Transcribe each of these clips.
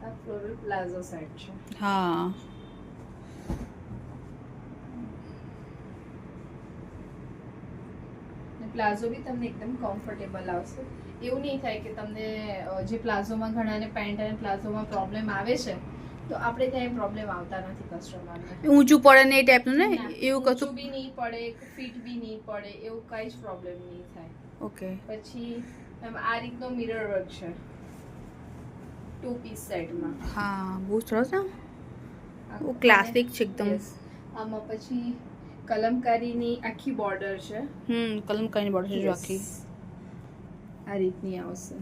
આ floral palazzo set છે. હા પ્લાઝો બી તમને એકદમ કમ્ફર્ટેબલ આવશે. એવું નહીં થાય કે તમને જે પ્લાઝોમાં ઘણાને પેન્ટ અને પ્લાઝોમાં પ્રોબ્લેમ આવે છે, તો આપણે ત્યાં પ્રોબ્લેમ આવતા નથી કસ્ટમરને. ઊંચું પડે ને એ ટાઈપનું ને એવું ઊંચું કશું. બી નહીં પડે, ફિટ બી નહીં પડે, એવું કઈ જ પ્રોબ્લેમ નહીં થાય. ઓકે પછી આ રીતનો મિરર વર્ક છે 2 પીસ સેટમાં. હા બહુ સરસ ને, બહુ ક્લાસિક છે એકદમ. Yes. આમાં પછી કલમકારીની આખી બોર્ડર છે. કલમકારી બોર્ડર છે જો આખી. આ રીતની આવશે.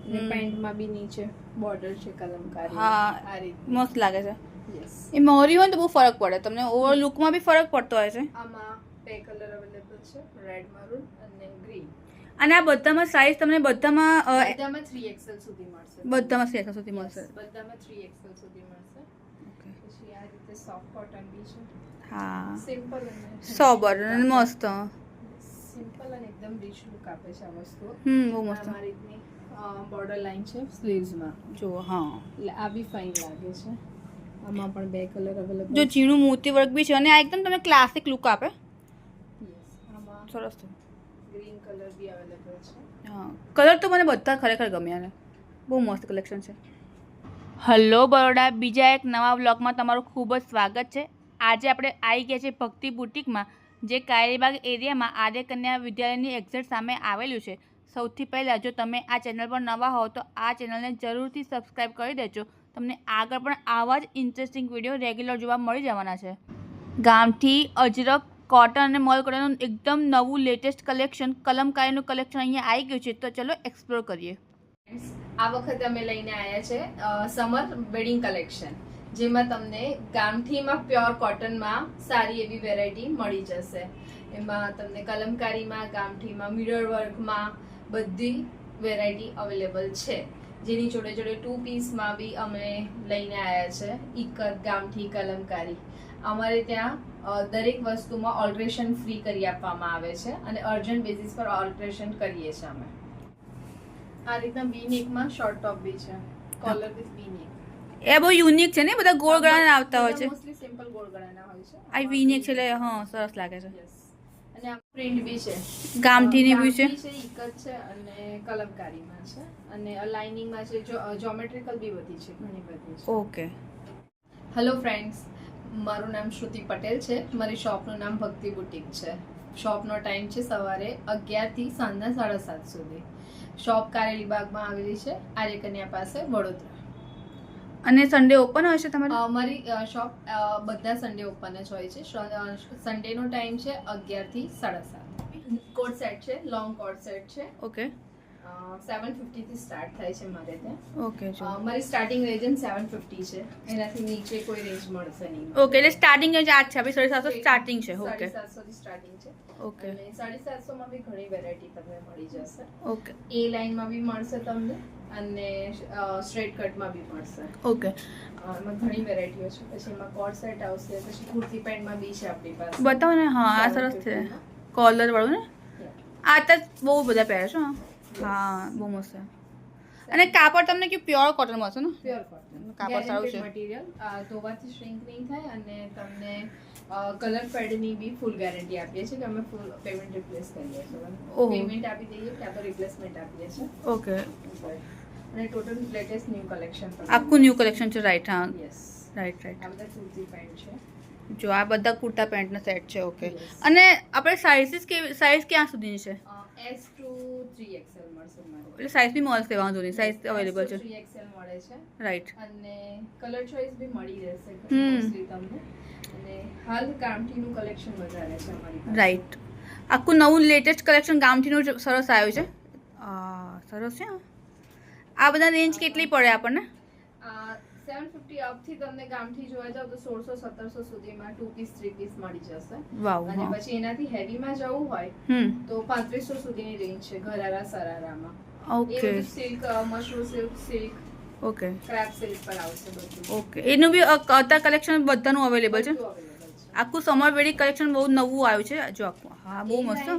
અને પેન્ટમાં બી નીચે બોર્ડર છે કલમકારી. હા આ રીત મસ્ત લાગે છે. યસ. એ મોરી હોય ને તો બહુ ફરક પડે, તમને ઓવર લુકમાં બી ફરક પડતો હોય છે. આમાં બે કલર અવેલેબલ છે, રેડ મરૂન અને ગ્રીન. અને આ બધામાં સાઈઝ તમને બધામાં બધામાં 3XL સુધી મળશે. બધામાં સાઈઝ સુધી મળશે. Yes, બધામાં 3XL સુધી મળશે. ઓકે પછી આ રીતે સોફ્ટ કોટન બી છે. હા સિમ્પલ અને સોબર અને મસ્ત. સિમ્પલ અને એકદમ રીચ લુક આપે છે આ વસ્તુ. બહુ મસ્ત. આ રીતની બોર્ડર લાઈન છે સ્લીવ્સમાં. જો હા એટલે આ બી ફાઇન લાગે છે. આમાં પણ બે કલર અવેલેબલ જો ઝીણું મોતી વર્ક બી છે અને આ એકદમ તમને ક્લાસિક લુક આપે. આમાં સરસ છે. ગ્રીન કલર બી અવેલેબલ છે. હા કલર તો મને બધા ખરેખર ગમ્યા ને, બહુ મસ્ત કલેક્શન છે. હલો બરોડા, બીજા એક નવા વ્લોગમાં તમારું ખૂબ જ સ્વાગત છે. આજે આપણે આવી ગયા છે ભક્તિ બુટિકમાં, જે કારેલીબાગ એરિયામાં આર્ય કન્યા વિદ્યાલયની એક્ઝેક્ટ સામે આવેલું છે. સૌથી પહેલાં જો તમે આ ચેનલ પર નવા હો તો આ ચેનલને જરૂરથી સબસ્ક્રાઈબ કરી દેજો. તમને આગળ પણ આવા જ ઇન્ટરેસ્ટિંગ વિડીયો રેગ્યુલર જોવા મળી જવાના છે. ગામઠી અજરક કોટન અને મલ કોટનનું એકદમ નવું લેટેસ્ટ કલેક્શન, કલમકારીનું કલેક્શન અહીંયા આવી ગયું છે. તો ચલો એક્સપ્લોર કરીએ. આ વખતે અમે લઈને આવ્યા છે સમર વેડિંગ કલેક્શન, જેમાં તમને ગામઠીમાં પ્યોર કોટનમાં સારી એવી વેરાયટી મળી જશે. એમાં તમને કલમકારીમાં, ગામઠીમાં, મિરર વર્કમાં બધી વેરાયટી અવેલેબલ છે. જેની જોડે જોડે 2 પીસમાં બી અમે લઈને આવ્યા છે ઇકત, ગામઠી, કલમકારી. અમારે ત્યાં દરેક વસ્તુમાં ઓલ્ટરેશન ફ્રી કરી આપવામાં આવે છે અને અર્જન્ટ બેઝિસ પર ઓલ્ટરેશન કરીએ છીએ અમે. આ રીતના વી-નેકમાં શોર્ટ ટોપ બી છે, કોલર વિથ વી-નેક. એ બહુ યુનિક છે ને, બધા ગોળ ગળાના આવતા હોય છે. મોસ્ટલી સિમ્પલ ગોળ ગળાના હોય છે. આ વી-નેક છે એટલે હા સરસ લાગે છે. Yes. અને આ પ્રિન્ટ બી છે, ગામઠીની બી છે. ઇકત છે અને કલમકારીમાં છે અને અલાઇનિંગમાં છે, જ્યોમેટ્રિકલ બી બધી છે, ઘણી બધી છે. ઓકે હેલો ફ્રેન્ડ્સ, મારું નામ શ્રુતિ પટેલ છે. મારી શોપનું નામ ભક્તિ બુટિક છે. શોપનો ટાઈમ છે સવારે 11 થી સાંજના 7:30 સુધી. શોપ કારેલીબાગમાં આવેલી છે, આર્ય કન્યા પાસે, વડોદરા. અને સન્ડે ઓપન હોય છે તમારે? અમારી શોપ બધા સન્ડે ઓપન જ હોય છે. સન્ડેનો ટાઈમ છે 11 થી 7:30. કોટ સેટ છે, લોંગ કોટ સેટ છે. ઓકે 750 થી સ્ટાર્ટ થાય છે મારે ત્યાં. ઓકે જો મારી સ્ટાર્ટિંગ રેન્જ 750 છે, એનાથી નીચે કોઈ રેન્જ મળશે નહીં. ઓકે એટલે સ્ટાર્ટિંગ રેન્જ 8 છે, આપણે 750 સ્ટાર્ટિંગ છે. ઓકે 750 થી સ્ટાર્ટિંગ છે. ઓકે અને 750 માં બી ઘણી વેરાયટી તમને મળી જશે. ઓકે એ લાઈનમાં બી મળશે તમને અને સ્ટ્રેટ કટમાં બી મળશે. ઓકે એમાં ઘણી વેરાયટીઓ છે. પછી એમાં કોટ સેટ આવશે, પછી કુર્તી પેન્ટમાં બી છે આપણી પાસે. બતાવો ને. હા આ સરસ છે, કોલર વાળું ને. આ તો બહુ બધા પહેરે છે. હા બહુ મસ્ત છે. અને કાપડ તમને કે પ્યોર કોટન મળશે ને? પ્યોર કોટન, કાપડ સારું છે. મટીરીયલ, ધોવાથી શ્રિંક નહીં થાય અને તમને કલર ફેડની બી ફૂલ ગેરંટી આપીએ છીએ કે અમે ફૂલ પેમેન્ટ રિપ્લેસ કરીએ છીએ. પેમેન્ટ આપી દઈએ ત્યાં તો રિપ્લેસમેન્ટ આપીએ છીએ. ઓકે અને ટોટલ લેટેસ્ટ ન્યૂ કલેક્શન આખું ન્યૂ કલેક્શન છે. રાઈટ હા યસ. Right right. આ બધા કુર્તી પેન્ટ છે. જો આ બધા કુર્તા પેન્ટના સેટ છે. ઓકે અને આપણે સાઇઝ ક્યાં સુધીની છે? S to 3XL મળશે મારે. એટલે સાઇઝ બી મળશે, વાંધો નહીં, સાઇઝ અવેલેબલ છે. 3XL મળે છે. રાઈટ. અને કલર ચોઇસ બી મળી રહેશે મોસ્ટલી તમને. અને હાલ ગામઠીનું કલેક્શન વધારે છે અમારી પાસે. રાઈટ. આખું નવું લેટેસ્ટ કલેક્શન ગામઠીનું સરસ આવ્યું છે. સરસ છે. આ બધા રેન્જ કેટલી પડે આપણને? 750 અપથી તમને ગામઠી જોવા જાવ તો 1600-1700 સુધીમાં 2 પીસ 3 પીસ મળી જશે. વાવ. અને પછી એનાથી હેવીમાં જવું હોય તો 3500 સુધીની રેન્જ છે ઘરારા સરારામાં. Okay silk, mushroom silk, silk, okay crepe silk પર આવશે બધું. ઓકે એનું બી અત્યારે કલેક્શન બધાનું અવેલેબલ છે. બધું available છે. આખું સમર વેડિંગ કલેક્શન બહુ નવું આવ્યું છે. જો આખું હા બહુ મસ્ત.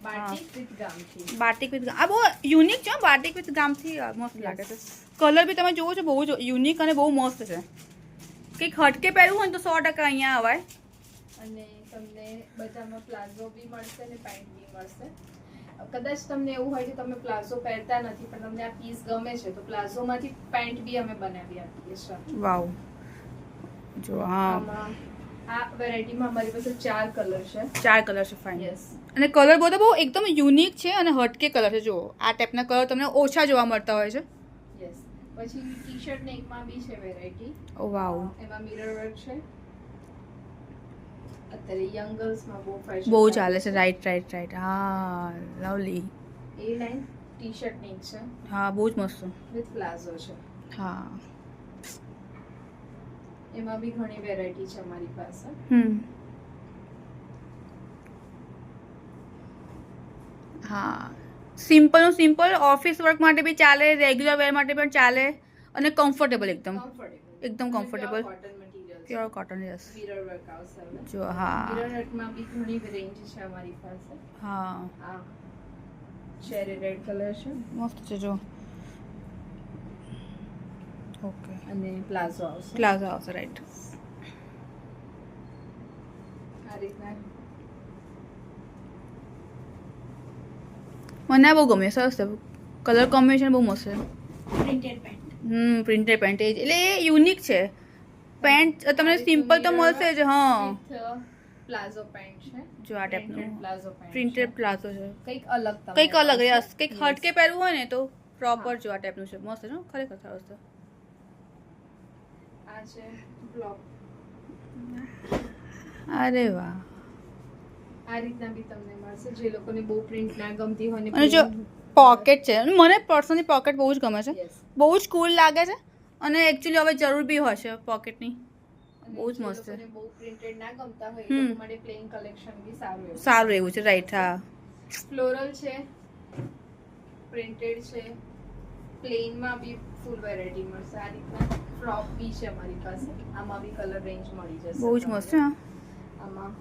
બાટિક વિથ ગામઠી. બાટિક વિથ આ બહુ યુનિક છે. બાટિક વિથ ગામથી મસ્ત લાગે છે. કલર બી તમે જુઓ છો બહુ જ યુનિક અને બહુ મસ્ત છે. કંઈક હટકે પહેરવું હોય ને તો 100% અહીંયા આવાય. અને તમને બધામાં પ્લાઝો બી મળશે અને પેન્ટ બી મળશે. કદાચ તમને એવું હોય કે તમે પ્લાઝો પહેરતા નથી પણ તમને આ પીસ ગમે છે તો પ્લાઝોમાંથી પેન્ટ બી અમે બનાવી આપીએ છીએ. વાવ. જો હા આમાં આ વેરાયટીમાં અમારી પાસે 4 કલર છે. 4 કલર છે. ફાઇન. યસ. અને કલર બધો બહુ એકદમ યુનિક છે અને હટકે કલર છે. જો આ ટાઈપના કલર તમને ઓછા જોવા મળતા હોય છે. યસ. પછી ટી-શર્ટ નેકમાં બી છે વેરાયટી. ઓ વાવ. એમાં મિરર વર્ક છે. અત્યારે યંગ ગર્લ્સમાં બહુ ફેશન બહુ ચાલે છે. રાઈટ. હા લવલી. એ લાઈન ટી-શર્ટ નેક છે હા બહુ જ મસ્ત. વિથ પ્લાઝો છે. હા. એમાં બી ઘણી વેરાયટી છે અમારી પાસે. હા સિમ્પલ ઓફિસ વર્ક માટે બી ચાલે, રેગ્યુલર વેર માટે પણ ચાલે અને કમ્ફર્ટેબલ એકદમ comfortable. Cotton material pure cotton. Yes. Mirror work આવશે હવે. જો હા મિરર વર્કમાં બી ઘણી રેન્જ છે અમારી પાસે. હા આ શેરી રેડ કલર છે મસ્ત છે. જો ઓકે અને પ્લાઝો આવશે. પ્લાઝો આવશે. રાઈટ. આ રીતના મને આ બહુ ગમે. સરસ છે. કલર કોમ્બિનેશન બહુ મસ્ત છે. Printed pant. પ્રિન્ટેડ પેન્ટ એટલે એ યુનિક છે. પેન્ટ તમને સિમ્પલ તો મળશે જ. હા પ્લાઝો પેન્ટ છે. જો આ ટાઈપનું પ્લાઝો પેન્ટ. પ્રિન્ટેડ પ્લાઝો છે. કંઈક અલગ તમને કંઈક અલગ. મળશે. યસ. કંઈક હટકે પહેરવું હોય ને તો પ્રોપર હા. જો આ ટાઈપનું છે. મસ્ત છે. ખરેખર સરસ છે. આ છે બ્લોક. અરે વાહ. આ રીતના બી તમને મળશે જે લોકોને બહુ પ્રિન્ટ ના ગમતી હોય ને અને જો પોકેટ છે. અને મને પર્સનલી પોકેટ બહુ જ ગમે છે. Yes. બહુ જ કુલ લાગે છે અને એકચ્યુઅલી હવે જરૂર બી હોય છે પોકેટની. અને બહુ જ જે મસ્ત છે. લોકોને બહુ પ્રિન્ટેડ ના ગમતા હોય એ હમ. લોકો માટે પ્લેન કલેક્શન બી સારું એવું સારું એવું છે. રાઈટ. હા ફ્લોરલ છે, પ્રિન્ટેડ છે, પ્લેનમાં બી ફૂલ વેરાયટી મળશે. આ રીતના ફ્રોક બી છે અમારી પાસે. આમાં બી કલર રેન્જ મળી જશે. બહુ જ મસ્ત છે. હા આમાં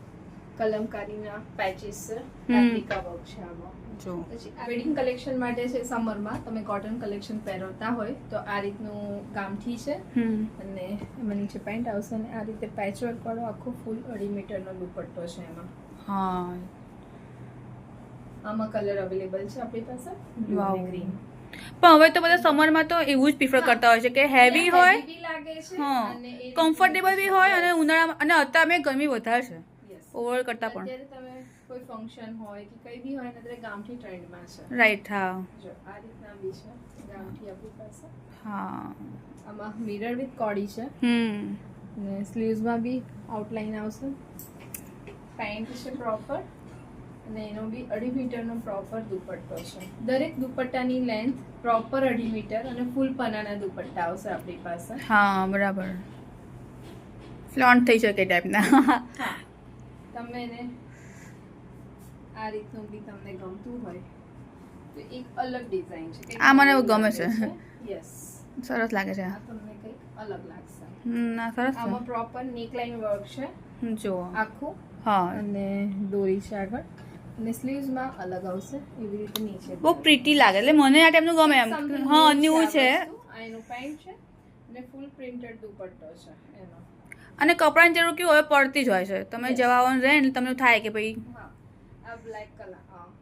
કલમકારીના પેચીસ છે, હમ. એપ્લિકા વર્ક છે આમાં. જો પછી વેડિંગ કલેક્શન માટે છે સમરમાં તમે કોટન કલેક્શન પહેરતા હોય તો આ રીતનું ગામઠી છે અને એમાં નીચે પેન્ટ આવશે અને આ રીતે પેચવર્ક વાળો આખો ફૂલ 2.5 મીટરનો દુપટ્ટો છે એમાં. હા આમાં કલર અવેલેબલ છે આપણી પાસે બ્લુ વાવ. અને ગ્રીન. પણ હવે તો બધા સમરમાં તો એવું જ પ્રિફર કરતા હોય છે કે હેવી હોય, બી લાગે છે હા અને એ કમ્ફર્ટેબલ બી હોય અને ઉનાળામાં અને અત્યારે ગરમી વધારે છે Yes. ઓવર કરતા પણ. અત્યારે તમે કોઈ ફંક્શન હોય કે કઈ બી હોય ને ત્યારે ગામઠી ટ્રેન્ડમાં છે. રાઈટ. હા જો આ રીતના બી છે ગામઠી આપણી પાસે. હા આમાં મિરર વિથ કોડી છે અને સ્લીવ્સમાં બી આઉટલાઈન આવશે. પેન્ટ છે પ્રોપર અને એનો બી 2.5 મીટરનો પ્રોપર દુપટ્ટો છે. દરેક દુપટ્ટાની લેન્થ પ્રોપર 2.5 મીટર અને ફૂલ પનાના દુપટ્ટા આવશે આપણી પાસે. હા બરાબર. ફ્લોન્ટ થઈ શકે ટાઈપના. હા તમે એને આ રીતનું બી તમને ગમતું હોય તો એક અલગ ડિઝાઇન છે. કંઈક આ મને નવું ગમે લાગે છે. યસ. સરસ લાગે છે. આ તમને કંઈક અલગ લાગશે. ના સરસ આમાં પ્રોપર નેકલાઇન વર્ક છે છે. જો આખું હા અને દોરી છે આગળ અને સ્લીવ્સમાં અલગ આવશે એવી રીતે નીચે બહુ પ્રીટી લાગે એટલે મને આ ટાઈપનું ગમે એમ. Something હા new ન્યૂ છે આ વસ્તુ. આ એનું પેન્ટ છે અને ફૂલ પ્રિન્ટેડ દુપટ્ટો છે એનો. અને કપડાની જરૂર કેવું હવે પડતી જ હોય છે. તમે Yes. જવા આવવાનું રહે ને તમને થાય કે ભાઈ હા આ બ્લેક કલર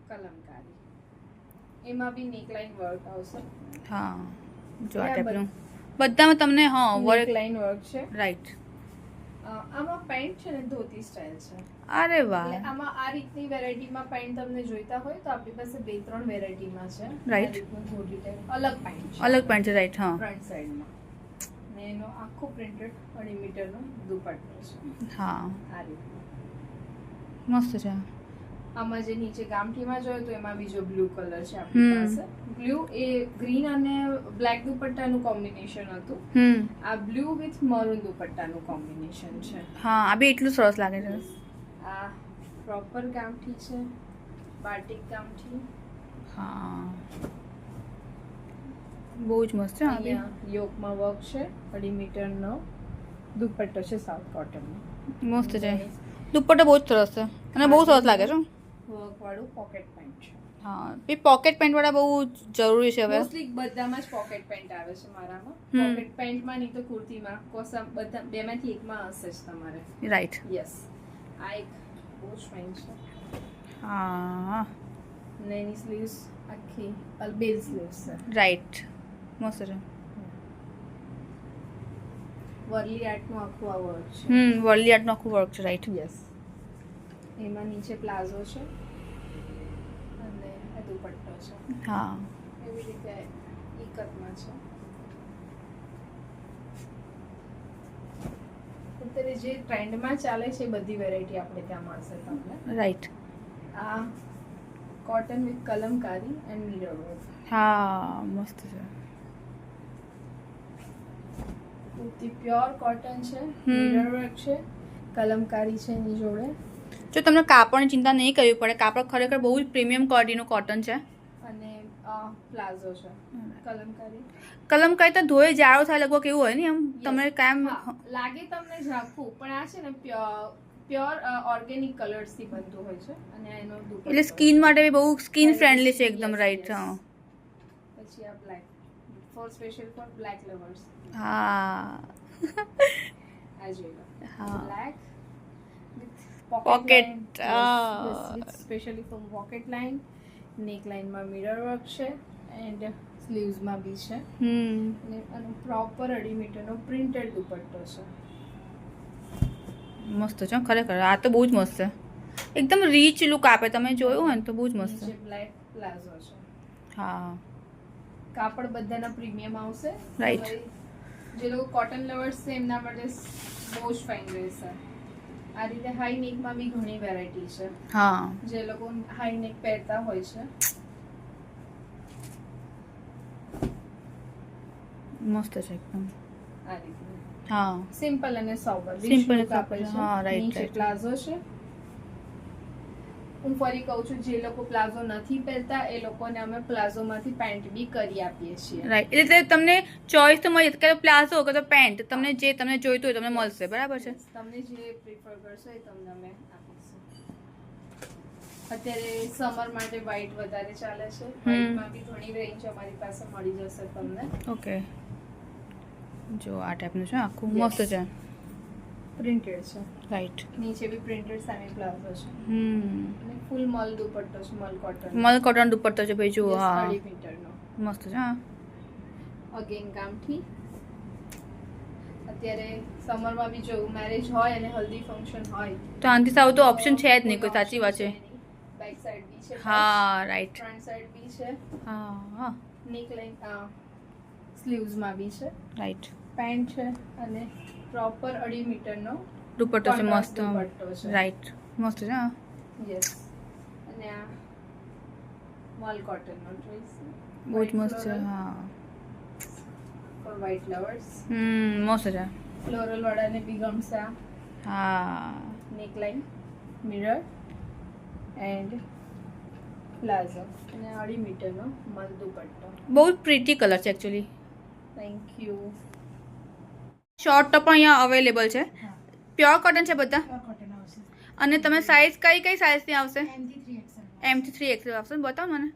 કલમકારી એમાં બી નેકલાઇન વર્ક આવશે. હા જો આ આ ટાઈપનું બધામાં તમને હા વર્ક. નેકલાઇન વર્ક છે. રાઈટ. આમાં પેન્ટ છે ને ધોતી સ્ટાઇલ છે. અરે વાહ. એટલે આમાં આ રીતની વેરાયટીમાં પેન્ટ તમને જોઈતા હોય તો આપણી પાસે 2-3 વેરાયટીમાં છે. Right. આ રીતનું ધોતી ટાઈપ અલગ પેન્ટ છે. અલગ પેન્ટ છે. રાઈટ. હા ફ્રન્ટ સાઈડમાં અને એનો આખો પ્રિન્ટેડ 2.5 મીટરનો દુપટ્ટો છે. હા આ રીતનું. મસ્ત છે. આમાં જે નીચે ગામઠીમાં જોયો તો એમાં બીજો બ્લુ કલર છે આપણી પાસે. બ્લુ એ ગ્રીન અને બ્લેક દુપટ્ટાનું કોમ્બિનેશન હતું. આ બ્લુ વિથ મરૂન દુપટ્ટાનું કોમ્બિનેશન છે. હા આ બી એટલું સરસ લાગે છે. આ પ્રોપર ગામઠી છે, બાટિક ગામઠી. હા બહુ જ મસ્ત છે. આ બી અહીંયા યોકમાં વર્ક છે 2.5 મીટરનો દુપટ્ટો છે સાઉથ કોટનનો. મસ્ત છે. દુપટ્ટો બહુ જ સરસ છે અને બહુ સરસ લાગે છે. વર્ક વાળું પોકેટ પેન્ટ છે. હા એ પોકેટ પેન્ટવાળા બહુ જરૂરી છે હવે. મોસ્ટલી બધામાં જ પોકેટ પેન્ટ આવે છે મારામાં. હમ. પોકેટ પેન્ટમાં નહીં તો કુર્તીમાં કોસા બધા બેમાંથી એકમાં હશે જ તમારે. રાઈટ. યસ. આ એક બહુ જ ફાઇન છે. હા અને એની સ્લીવ્સ આખી બેલ સ્લીવ્સ છે. રાઈટ મસ્ત છે. વર્લી આર્ટનું આખું આ વર્ક છે. વર્લી આર્ટનું આખું વર્ક છે. રાઈટ. યસ. એમાં નીચે પ્લાઝો છે અને આ દુપટ્ટો છે. હા એવી રીતે ઇકતમાં છે. અત્યારે જે ટ્રેન્ડમાં ચાલે છે એ બધી વેરાયટી આપણે ત્યાં મળશે તમને. રાઈટ. આ cotton with kalamkari and mirror work. હા મસ્ત છે. કુર્તી પ્યોર કોટન છે, હમ. મિરર વર્ક છે, કલમકારી છે એની જોડે. જો તમને કાપડની ચિંતા નહીં કરવી પડે, કાપડ ખરેખર બહુ જ પ્રીમિયમ ક્વોલિટીનું કોટન છે. અને પ્લાઝો છે કલમકારી. કલમકારી તો ધોઈ જાડો થાય લગભગ એવું હોય ને એમ તમે કાયમ. હા, લાગે તમને ઝાંખું પણ આ છે ને પ્યોર ઓર્ગેનિક કલર્સ થી બનતું હોય છે અને એનો દુપટ્ટો એટલે સ્કિન માટે બી બહુ સ્કિન ફ્રેન્ડલી છે એકદમ. રાઈટ. હા પછી આ black for special for black lovers. હા આ જોઈ લો. હા. Black Pocket, specially for pocket line. Neck લાઇનમાં મિરર વર્ક છે એન્ડ સ્લીવ્સમાં બી છે. અને આનો પ્રોપર 2.5 મીટરનો પ્રિન્ટેડ દુપટ્ટો છે. મસ્ત છે હો, ખરેખર આ તો બહુ જ મસ્ત છે. એકદમ રીચ લુક આપે. તમે જોયું હોય ને તો બહુ જ મસ્ત છે. નીચે બ્લેક પ્લાઝો છે. હા કાપડ બધાના પ્રીમિયમ આવશે. Right. હવે જે લોકો કોટન લવર્સ છે એમના માટે બહુ જ ફાઇન રહેશે. આ રીતે હાઈ નેકમાં બી ઘણી વેરાયટી છે. હા જે લોકો હાઈ નેક પહેરતા હોય છે. મસ્ત છે એકદમ. આ રીતે હા સિમ્પલ અને સોબર Simple લુક આપે છે. હા, right, નીચે right. પ્લાઝો છે. હું ફરી કહું છું જે લોકો પ્લાઝો નથી પહેરતા એ લોકોને અમે પ્લાઝોમાંથી પેન્ટ બી કરી આપીએ છીએ. રાઈટ. એટલે તમને ચોઈસ તો મળી જશે કે પ્લાઝો કે તો પેન્ટ. તમને જે તમને જોઈતું હોય તમને મળશે. બરાબર છે. Yes, તમને જે પ્રિફર કરશો એ તમને અમે આપીશું. અત્યારે સમર માટે વ્હાઈટ વધારે ચાલે છે. વ્હાઈટમાં બી ઘણી રેન્જ અમારી પાસે મળી જશે તમને. ઓકે. જો આ ટાઈપનું છે આખું. Yes. મસ્ત છે. પ્રિન્ટેડ છે. રાઈટ. નીચે બી પ્રિન્ટેડ સેમી પ્લાઝો છે. હમ અને ફૂલ મલ દુપટ્ટો છે, મલ કોટન. મલ કોટન દુપટ્ટો છે ભાઈ. જુઓ. Yes, હા 2.5 મીટરનો. મસ્ત છે. હા અગેન ગામઠી. અત્યારે સમરમાં બી જો મેરેજ હોય અને હલ્દી ફંક્શન હોય તો આનાથી સારું તો ઓપ્શન છે જ નહીં કોઈ. સાચી વાત છે. બેક સાઈડ બી છે. હા રાઈટ. ફ્રન્ટ સાઈડ બી છે. હા હા નેક લાઈન સ્લીવ્સમાં બી છે. રાઈટ. પેન્ટ છે અને પ્રોપર 2.5 મીટરનો દુપટ્ટો છે મસ્ત. દુપટ્ટો છે. રાઈટ. મસ્ત છે. હા યસ. અને આ મલ કોટનનો ચોઈસ બહુ જ મસ્ત છે. હા ફોર વ્હાઈટ લવર્સ. મસ્ત છે. ફ્લોરલ વાળાને બી ગમશે આ. હા નેક લાઈન, મિરર એન્ડ પ્લાઝો અને 2.5 મીટરનો મલ દુપટ્ટો. બહુ જ પ્રીટી કલર છે actually. Thank you. Short top પણ અહીંયા અવેલેબલ છે. પ્યોર કોટન છે બધા. અને તમે સાઇઝ કઈ સાઇઝની આવશે? M થી 3XL આવશે. બતાવો મને.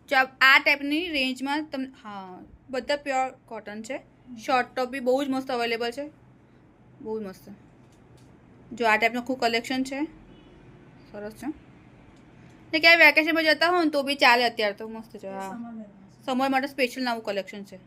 જો આ ટાઈપની રેન્જમાં તમને. હા બધા પ્યોર કોટન છે. શોર્ટ ટોપ બી બહુ જ મસ્ત અવેલેબલ છે. બહુ જ મસ્ત. જો આ ટાઈપનું આખું કલેક્શન છે. સરસ છે. ને ક્યાંય વેકેશનમાં જતા હો ને તો બી ચાલે અત્યારે તો મસ્ત છે. હા સમર માટે સ્પેશિયલ નવું કલેક્શન છે.